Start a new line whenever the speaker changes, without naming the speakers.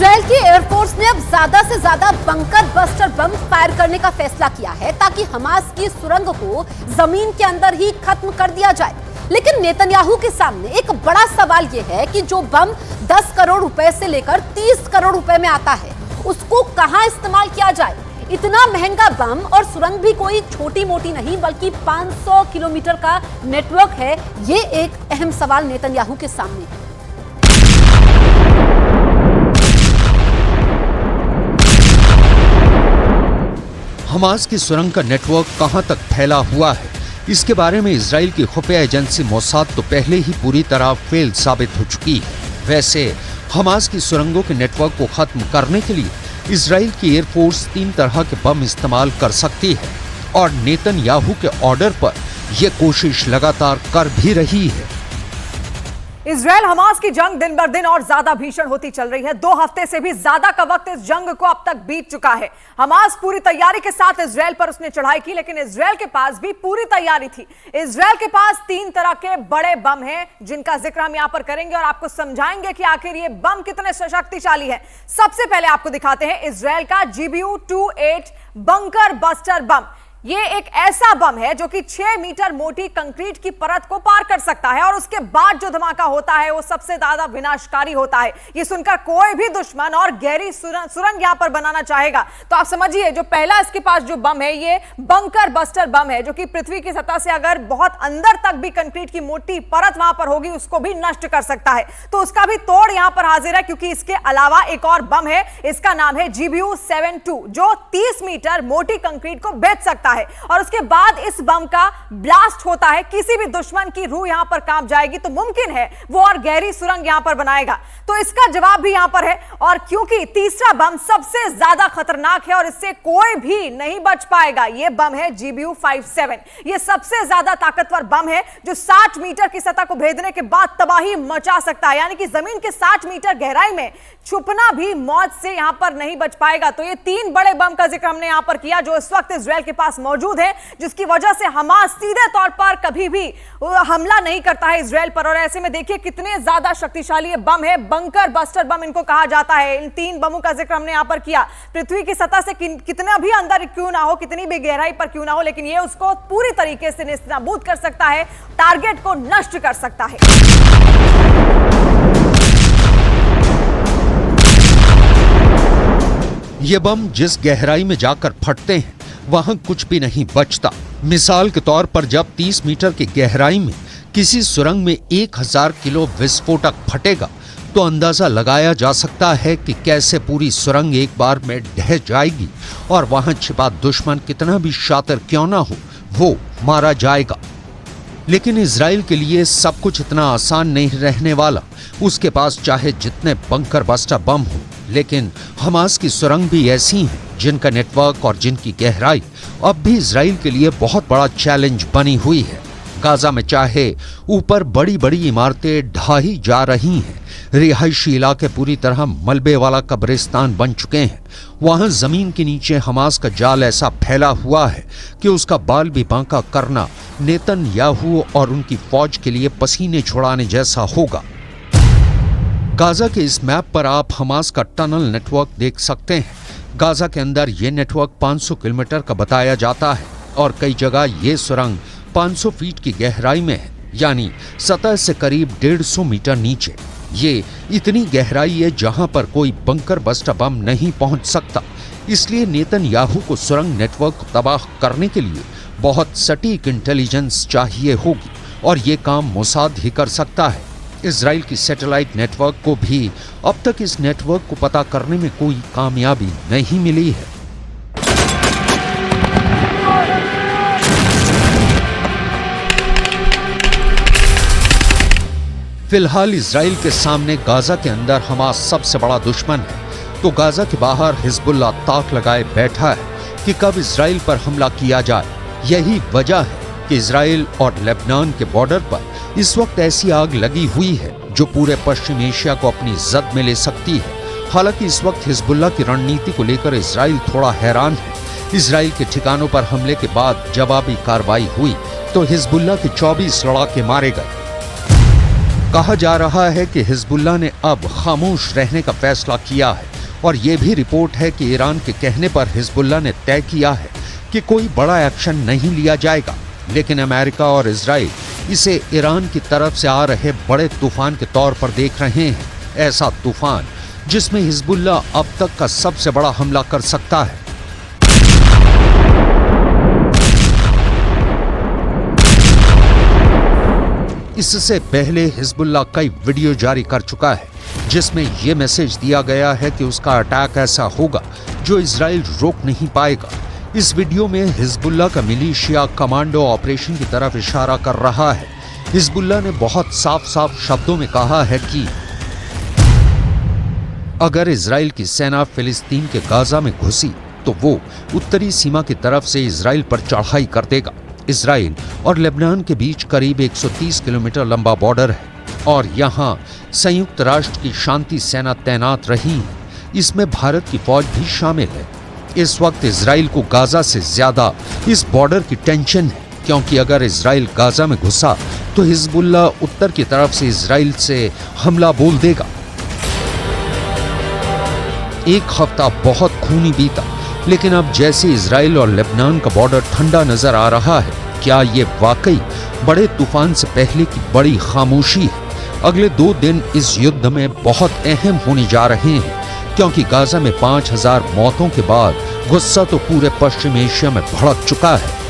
Israel की air force ने अब ज्यादा से ज्यादा बंकर बस्टर बम फायर करने का फैसला किया है ताकि हमास की सुरंग को जमीन के अंदर ही खत्म कर दिया जाए। लेकिन नेतन्याहू के सामने एक बड़ा सवाल यह है कि जो बम 10 करोड़ रुपए से लेकर 30 करोड़ रुपए में आता है उसको कहां इस्तेमाल किया जाए। इतना महंगा बम और सुरंग भी कोई छोटी मोटी नहीं बल्कि 500 किलोमीटर का नेटवर्क है। ये एक अहम सवाल नेतन्याहू के सामने है।
हमास की सुरंग का नेटवर्क कहां तक फैला हुआ है, इसके बारे में इजराइल की खुफिया एजेंसी मोसाद तो पहले ही पूरी तरह फेल साबित हो चुकी है। वैसे हमास की सुरंगों के नेटवर्क को खत्म करने के लिए इजराइल की एयरफोर्स 3 तरह के बम इस्तेमाल कर सकती है और नेतन्याहू के ऑर्डर पर यह कोशिश लगातार कर भी रही है।
इजराइल हमास की जंग दिन बर दिन और ज्यादा भीषण होती चल रही है। 2 हफ्ते से भी ज्यादा का वक्त इस जंग को अब तक बीत चुका है। हमास पूरी तैयारी के साथ इजराइल पर उसने चढ़ाई की, लेकिन इजराइल के पास भी पूरी तैयारी थी। इजराइल के पास 3 तरह के बड़े बम हैं जिनका जिक्र हम यहां पर करेंगे और आपको समझाएंगे कि आखिर ये बम कितने शक्तिशाली हैं। सबसे पहले आपको दिखाते हैं इजराइल का GBU-28 बंकर बस्टर बम। ये एक ऐसा बम है जो कि 6 मीटर मोटी कंक्रीट की परत को पार कर सकता है और उसके बाद जो धमाका होता है वो सबसे ज्यादा विनाशकारी होता है। ये सुनकर कोई भी दुश्मन और गहरी सुरंग यहां पर बनाना चाहेगा। तो आप समझिए, जो पहला इसके पास जो बम है ये बंकर बस्टर बम है, जो कि पृथ्वी की सतह से अगर बहुत अंदर तक भी कंक्रीट की मोटी परत वहां पर होगी उसको भी नष्ट कर सकता है। तो उसका भी तोड़ यहां पर हाजिर है, क्योंकि इसके अलावा एक और बम है, इसका नाम है GBU-72, जो 30 मीटर मोटी कंक्रीट को भेद सकता है और उसके बाद इस बम का ब्लास्ट होता है। किसी भी दुश्मन की रूह यहां पर कांप जाएगी, तो मुमकिन है वो और गहरी सुरंग यहां पर बनाएगा। तो इसका जवाब भी यहां पर है। और क्योंकि तीसरा बम सबसे ज्यादा खतरनाक है और इससे कोई भी नहीं बच पाएगा, यह बम है GBU-57। यह सबसे ज्यादा ताकतवर बम है जो 60 मीटर की सतह को भेदने के बाद तबाही मचा सकता है, यानी कि जमीन के 60 मीटर गहराई में छुपना भी मौत से यहां पर नहीं बच पाएगा। तो ये 3 बड़े बम का जिक्र हमने यहां पर किया जो इस वक्त इजराइल के पास मौजूद है, जिसकी वजह से हमास सीधे तौर पर कभी भी हमला नहीं करता है इजराइल पर। और ऐसे में देखिए कितने ज्यादा शक्तिशाली ये बम है, बंकर बस्टर बम इनको कहा जाता है। इन 3 बमों का जिक्र हमने यहां पर किया। पृथ्वी की सतह से कितना भी अंदर क्यों ना हो, कितनी भी गहराई पर क्यों ना हो, लेकिन ये उसको पूरी तरीके से नेस्तनाबूद कर सकता है, टारगेट को नष्ट कर सकता है।
ये बम जिस गहराई में जाकर फटते हैं वहां कुछ भी नहीं बचता। मिसाल के तौर पर जब 30 मीटर की गहराई में किसी सुरंग में 1000 किलो विस्फोटक फटेगा तो अंदाजा लगाया जा सकता है कि कैसे पूरी सुरंग एक बार में ढह जाएगी और वहां छिपा दुश्मन कितना भी शातिर क्यों ना हो वो मारा जाएगा। लेकिन इजराइल के लिए सब कुछ इतना आसान नहीं रहने वाला। उसके पास चाहे जितने बंकर बस्टर बम हो, लेकिन हमास की सुरंग भी ऐसी हैं जिनका नेटवर्क और जिनकी गहराई अब भी इजराइल के लिए बहुत बड़ा चैलेंज बनी हुई है। गाजा में चाहे ऊपर बड़ी बड़ी इमारतें ढाही जा रही हैं, रिहायशी इलाके पूरी तरह मलबे वाला कब्रिस्तान बन चुके हैं, वहां जमीन के नीचे हमास का जाल ऐसा फैला हुआ है कि उसका बाल भी बांका करना नेतन्याहू और उनकी फौज के लिए पसीने छुड़ाने जैसा होगा। गाजा के इस मैप पर आप हमास का टनल नेटवर्क देख सकते हैं। गाजा के अंदर ये नेटवर्क 500 किलोमीटर का बताया जाता है और कई जगह ये सुरंग 500 फीट की गहराई में है, यानी सतह से करीब 150 मीटर नीचे। ये इतनी गहराई है जहां पर कोई बंकर बस्टर बम नहीं पहुंच सकता। इसलिए नेतन्याहू को सुरंग नेटवर्क को तबाह करने के लिए बहुत सटीक इंटेलिजेंस चाहिए होगी और ये काम मोसाद ही कर सकता है। इजराइल की सैटेलाइट नेटवर्क को भी अब तक इस नेटवर्क को पता करने में कोई कामयाबी नहीं मिली है। फिलहाल इजराइल के सामने गाजा के अंदर हमास सबसे बड़ा दुश्मन है, तो गाजा के बाहर हिजबुल्लाह ताक लगाए बैठा है कि कब इजराइल पर हमला किया जाए। यही वजह है कि इजराइल और लेबनान के बॉर्डर पर इस वक्त ऐसी आग लगी हुई है जो पूरे पश्चिम एशिया को अपनी जद में ले सकती है। हालांकि इस वक्त हिजबुल्लाह की रणनीति को लेकर इजराइल थोड़ा हैरान है। इजराइल के ठिकानों पर हमले के बाद जवाबी कार्रवाई हुई तो हिजबुल्लाह के 24 लड़ाके मारे गए। कहा जा रहा है कि हिजबुल्लाह ने अब खामोश रहने का फैसला किया है और ये भी रिपोर्ट है कि ईरान के कहने पर हिजबुल्लाह ने तय किया है कि कोई बड़ा एक्शन नहीं लिया जाएगा, लेकिन अमेरिका और इजराइल इसे ईरान की तरफ से आ रहे बड़े तूफान के तौर पर देख रहे हैं। ऐसा तूफान जिसमें हिजबुल्लाह अब तक का सबसे बड़ा हमला कर सकता है। इससे पहले हिजबुल्लाह कई वीडियो जारी कर चुका है जिसमें यह मैसेज दिया गया है कि उसका अटैक ऐसा होगा जो इजराइल रोक नहीं पाएगा। इस वीडियो में हिजबुल्लाह का मिलिशिया कमांडो ऑपरेशन की तरफ इशारा कर रहा है। हिजबुल्लाह ने बहुत साफ साफ शब्दों में कहा है कि अगर इजराइल की सेना फिलिस्तीन के गाजा में घुसी तो वो उत्तरी सीमा की तरफ से इजराइल पर चढ़ाई कर देगा। इजराइल और लेबनान के बीच करीब 130 किलोमीटर लंबा बॉर्डर है और यहाँ संयुक्त राष्ट्र की शांति सेना तैनात रही है। इसमें भारत की फौज भी शामिल है। इस वक्त इजराइल को गाजा से ज्यादा इस बॉर्डर की टेंशन है, क्योंकि अगर इजराइल गाजा में घुसा तो हिजबुल्लाह उत्तर की तरफ से इजराइल से हमला बोल देगा। एक हफ्ता बहुत खूनी बीता, लेकिन अब जैसे इजराइल और लेबनान का बॉर्डर ठंडा नजर आ रहा है, क्या ये वाकई बड़े तूफान से पहले की बड़ी खामोशी है? अगले 2 दिन इस युद्ध में बहुत अहम होने जा रहे हैं, क्योंकि गाजा में 5000 मौतों के बाद गुस्सा तो पूरे पश्चिम एशिया में भड़क चुका है।